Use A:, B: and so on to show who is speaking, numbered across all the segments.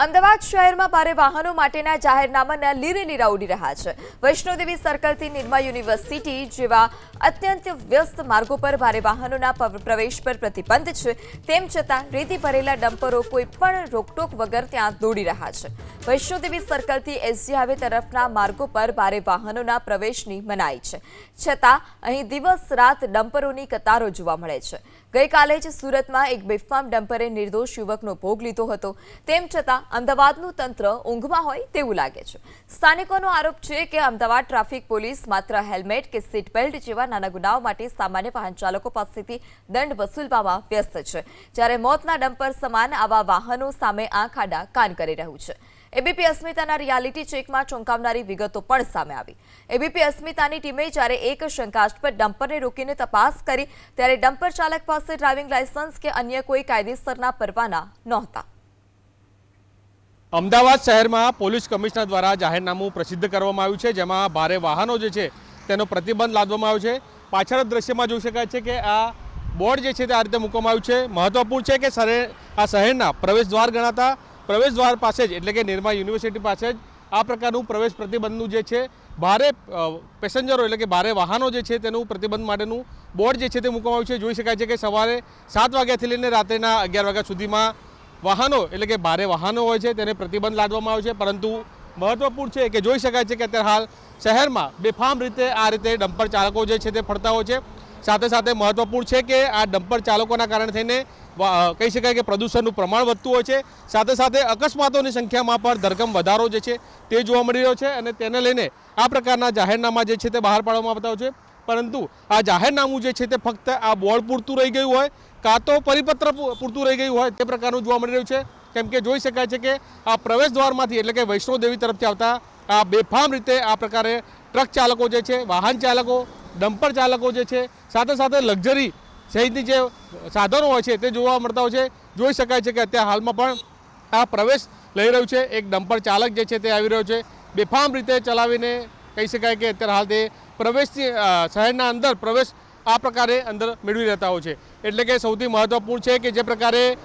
A: અમદાવાદ શહેરમાં ભારે વાહનો માટેના જાહેરનામાના લીરેલીરા ઉડી રહ્યા છે। વૈષ્ણોદેવી સર્કલથી નિરમા યુનિવર્સિટી જેવા અત્યંત વ્યસ્ત માર્ગો પર ભારે વાહનોના પ્રવેશ પર પ્રતિબંધ છે। તેમ છતાં રેતી ભરેલા ડમ્પરો કોઈપણ રોકટોક વગર ત્યાં દોડી રહ્યા છે। વૈષ્ણોદેવી સર્કલથી એસજી હાઈવે તરફના માર્ગો પર ભારે વાહનોના પ્રવેશની મનાઈ છે, છતાં અહીં દિવસ રાત ડમ્પરોની કતારો જોવા મળે છે। ગઈકાલે જ સુરતમાં એક બેફામ ડમ્પરે નિર્દોષ યુવકનો ભોગ લીધો હતો। તેમ છતાં અમદાવાદનું તંત્ર ઊંઘમાં હોય તેવું લાગે છે। સ્થાનિકોનો આરોપ છે કે અમદાવાદ ટ્રાફિક પોલીસ માત્ર હેલ્મેટ કે સીટ બેલ્ટ જેવા નાના ગુનાઓ માટે સામાન્ય વાહન ચાલકો પાસેથી દંડ વસૂલવામાં વ્યસ્ત છે, જ્યારે મોતના ડમ્પર સમાન આવા વાહનો સામે આંખ આડા કાન કરી રહ્યું છે। એબીપી અસ્મિતાના રિયાલિટી ચેકમાં ચોંકાવનારી વિગતો પણ સામે આવી। એબીપી અસ્મિતાની ટીમે જ્યારે એક શંકાસ્પદ ડમ્પરને રોકીને તપાસ કરી ત્યારે ડમ્પર ચાલક પાસે ડ્રાઇવિંગ લાયસન્સ કે અન્ય કોઈ કાયદેસરના પરવાના નહોતા।
B: અમદાવાદ શહેરમાં પોલીસ કમિશનર દ્વારા જાહેરનામું પ્રસિદ્ધ કરવામાં આવ્યું છે, જેમાં ભારે વાહનો જે છે તેનો પ્રતિબંધ લાદવામાં આવ્યો છે। પાછળ દ્રશ્યમાં જોઈ શકાય છે કે આ બોર્ડ જે છે તે આ રીતે મૂકવામાં આવ્યું છે। મહત્વપૂર્ણ છે કે આ શહેરના પ્રવેશ દ્વાર ગણાતા પ્રવેશ દ્વાર પાસે જ એટલે કે નિરમા યુનિવર્સિટી પાસે જ આ પ્રકારનું પ્રવેશ પ્રતિબંધનું જે છે ભારે પેસેન્જરો એટલે કે ભારે વાહનો જે છે તેનું પ્રતિબંધ માટેનું બોર્ડ જે છે તે મૂકવામાં આવ્યું છે। જોઈ શકાય છે કે સવારે 7 વાગ્યાથી લઈને રાત્રિના 11 વાગ્યા સુધીમાં વાહનો એટલે કે ભારે વાહનો હોય છે તેને પ્રતિબંધ લાદવામાં આવ્યો છે। પરંતુ મહત્વપૂર્ણ છે કે જોઈ શકાય છે કે અત્યારે હાલ શહેરમાં બેફામ રીતે આ રીતે ડમ્પર ચાલકો જે છે તે ફરતા હોય છે। સાથે સાથે મહત્વપૂર્ણ છે કે આ ડમ્પર ચાલકોના કારણે થઈને કહી શકાય કે પ્રદૂષણનું પ્રમાણ વધતું હોય છે। સાથે સાથે અકસ્માતોની સંખ્યામાં પણ ધરખમ વધારો જે છે તે જોવા મળી રહ્યો છે અને તેને લઈને આ પ્રકારના જાહેરનામા જે છે તે બહાર પાડવામાં આવતા હોય છે। પરંતુ આ જાહેરનામું જે છે તે ફક્ત આ બોર્ડ પૂરતું રહી ગયું હોય કાં તો પરિપત્ર પૂરતું રહી ગયું હોય તે પ્રકારનું જોવા મળી રહ્યું છે। કેમ કે જોઈ શકાય છે કે આ પ્રવેશ દ્વારમાંથી એટલે કે વૈષ્ણોદેવી તરફથી આવતા આ બેફામ રીતે આ પ્રકારે ટ્રક ચાલકો જે છે, વાહન ચાલકો, ડમ્પર ચાલકો જે છે, સાથે સાથે લક્ઝરી સહિતની જે સાધનો હોય છે તે જોવા મળતા હોય છે। જોઈ શકાય છે કે અત્યારે હાલમાં પણ આ પ્રવેશ લઈ રહ્યું છે એક ડમ્પર ચાલક જે છે તે આવી રહ્યો છે, બેફામ રીતે ચલાવીને કહી શકાય કે અત્યારે હાલ તે પ્રવેશથી શહેરના અંદર પ્રવેશ આ પ્રકારે અંદર મેળવી રહેતા હોય છે। એટલે કે સૌથી મહત્વપૂર્ણ છે કે જે પ્રકારે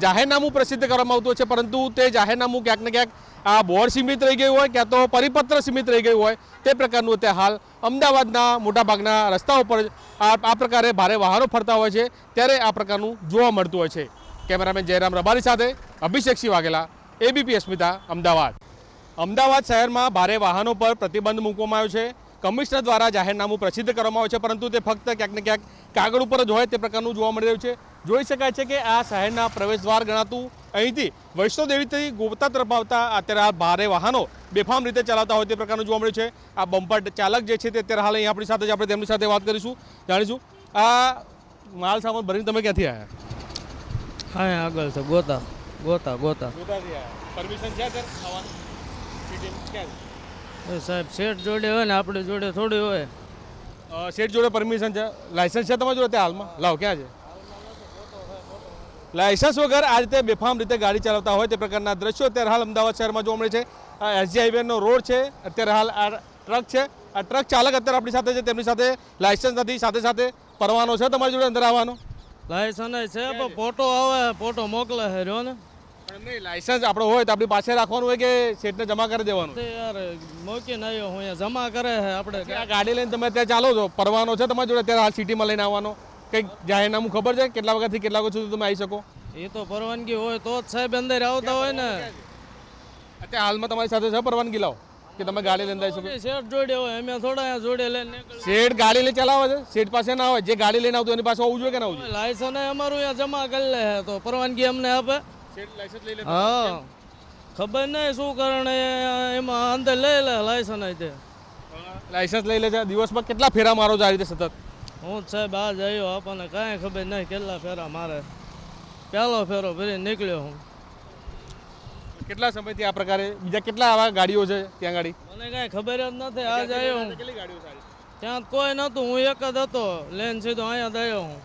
B: જાહેરનામું પ્રસિદ્ધ કરવામાં આવતું છે, પરંતુ તે જાહેરનામું ક્યાંક ને ક્યાંક આ બોર્ડ સીમિત રહી ગયું હોય ક્યાં તો પરિપત્ર સીમિત રહી ગયું હોય તે પ્રકારનું અત્યારે હાલ અમદાવાદના મોટાભાગના રસ્તાઓ પર આ પ્રકારે ભારે વાહનો ફરતા હોય છે ત્યારે આ પ્રકારનું જોવા મળતું હોય છે। કેમેરામેન જયરામ રબારી સાથે અભિષેક સિંહ વાઘેલા, એબીપી અસ્મિતા, અમદાવાદ। અમદાવાદ શહેરમાં ભારે વાહનો પર પ્રતિબંધ મૂકવામાં આવ્યો છે। કમિશનર દ્વારા જાહેરનામું પ્રસિદ્ધ કરવામાં આવ્યું છે, પરંતુ તે ફક્ત ક્યાંક ને ક્યાંક કાગળ ઉપર જ હોય તે પ્રકારનું જોવા મળી રહ્યું છે। જોઈ શકાય છે કે આ શહેરના પ્રવેશ દ્વાર ગણાતું અહીંથી વૈષ્ણોદેવીથી ગોતા તરફ આવતા અત્યારે આ ભારે વાહનો બેફામ રીતે ચલાવતા હોય તે પ્રકારનું જોવા મળ્યું છે। આ બમ્પર ચાલક જે છે તે અત્યારે હાલ અહીં આપણી સાથે જ આપણે તેમની સાથે વાત કરીશું, જાણીશું આ માલ સામાન ભરીને તમે ક્યાંથી આવ્યા?
C: હા, આગળ છે ગોતા
B: ગોતાથી આવ્યા। પરમિશન છે સર આવવાનું? ક્યાં
C: સાહેબ શેઠ જોડે હોય ને આપણે જોડે થોડી હોય।
B: શેઠ જોડે પરમિશન છે, લાયસન્સ છે તમારી જોડે ત્યાં હાલમાં? લાવો, ક્યાં છે? લાયસન્સ વગર આ રીતે બેફામ રીતે ગાડી ચલાવતા હોય તે પ્રકારના દ્રશ્યો અત્યારે હાલ અમદાવાદ શહેરમાં જોવા મળે છે। આ એસજી હાઈવેનો રોડ છે, અત્યારે હાલ આ ટ્રક છે, આ ટ્રક ચાલક અત્યારે આપણી સાથે છે, તેમની સાથે લાયસન્સ નથી, સાથે સાથે પરવાનો છે તમારી જોડે અંદર આવવાનો?
C: લાયસન્સ છે પણ ફોટો આવે, ફોટો મોકલે છે રહ્યો ને।
B: પણ નહીં, લાયસન્સ આપણો હોય તો આપણી પાસે રાખવાનું હોય કે શેઠને જમા કરી દેવાનું?
C: યાર મૂકીને આવ્યો હું, અહીંયા જમા કરે છે આપણે।
B: આ ગાડી લઈને તમે ત્યાં ચાલો છો, પરવાનો છે તમારી જોડે અત્યારે હાલ સિટીમાં લઈને આવવાનો? કંઈક જાહેરનામું ખબર છે કેટલા વાગ્યાથી કેટલા વાગ્યા સુધી તમે આવી શકો?
C: એ તો પરવાનગી હોય તો જ સાહેબ અંદર આવતા હોય ને।
B: અત્યારે હાલમાં તમારી સાથે છે પરવાનગી? લાવો કે તમે ગાડી લઈને આવી શકો?
C: શેઠ જોડે હોય, અમે થોડા અહીંયા જોડે લઈને
B: શેઠ ગાડી લઈને ચલાવે છે, શેઠ પાસે ના હોય, જે ગાડી લઈને આવતું એની પાસે હોવું જોઈએ કે ના હોવું જોઈએ?
C: લાયસન્સ અમારું અહીંયા જમા કરી લે તો પરવાનગી અમને આપે।
B: શેઠ લાયસન્સ લઈ લે?
C: હા, ખબર નહીં શું કારણે એમાં અંદર લઈ લે લાયસન્સ તે।
B: લાયસન્સ લઈ લે છે, દિવસમાં કેટલા ફેરા મારો છો આ રીતે સતત?
C: હું સાહેબ આજ આવ્યો, આપણને કાંઈ ખબર નહીં કેટલા ફેરા મારે, પહેલો ફેરો ફરી નીકળ્યો હું।
B: કેટલા સમયથી આ પ્રકારે બીજા કેટલા આવા ગાડીઓ છે ત્યાં ગાડી?
C: મને કાંઈ ખબર જ નથી, આજ આવ્યો હું।
B: કેટલી ગાડીઓ સારી?
C: ત્યાં કોઈ નહોતું, હું એક જ હતો, લેન સીધો અહીંયા જ આવ્યો હું।